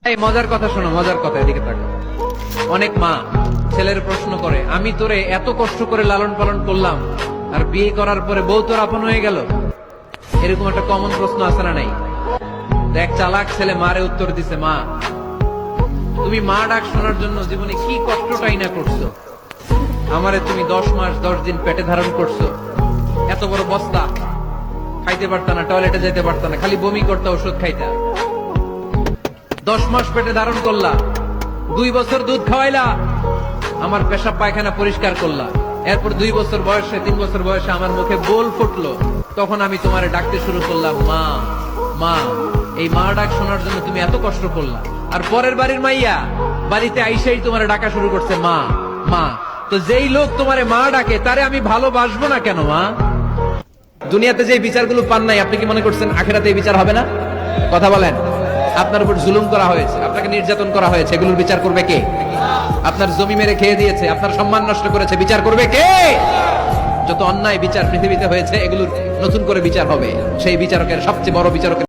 এই মজার কথা শোনো, মজার কথা, এদিকে থাকো। অনেক মা ছেলের প্রশ্ন করে, আমি তোরে এত কষ্ট করে লালন পালন করলাম, আর বিয়ে করার পরে বউ তোর আপন হয়ে গেল। এরকম একটা কমন প্রশ্ন আছে না নাই? এক চালাক ছেলে মারে উত্তর দিছে, মা তুমি মা ডাক শোনার জন্য জীবনে কি কষ্টটাই না করছো। আমারে তুমি 10 মাস 10 দিন পেটে ধারণ করছো, এত বড় বস্তা, খাইতে পারতা না, টয়লেটে যেতে পারতা না, খালি বমি করতা, ওষুধ খাইতা। 10 মাস পেটে ধারণ করলা, 2 বছর দুধ খাওয়াইলা, আমার পেশাব পায়খানা পরিষ্কার করলা। এরপর 2 বছর বয়সে 3 বছর বয়সে আমার মুখে বোল ফুটলো, তখন আমি তোমারে ডাকতে শুরু করলাম, মা মা। এই মা ডাক শোনার জন্য তুমি এত কষ্ট করলা, আর পরের বাড়ির মাইয়া বাড়িতে আইসাই তোমারে ডাকা শুরু করছে মা মা। তো যেই লোক তোমারে মা ডাকে তারে আমি ভালোবাসবো না কেন মা? দুনিয়াতে যে বিচারগুলো পান নাই, আপনি কি মনে করছেন আখিরাতে এই বিচার হবে না? কথা বলেন। আপনার উপর জুলুম করা হয়েছে, আপনাকে নির্যাতন করা হয়েছে, এগুলোর বিচার করবে কে? আপনার জমি মেরে খেয়ে দিয়েছে, আপনার সম্মান নষ্ট করেছে, বিচার করবে কে? যত অন্যায় বিচার পৃথিবীতে হয়েছে, এগুলোর নতুন করে বিচার হবে। সেই বিচারকের সবচেয়ে বড় বিচারকের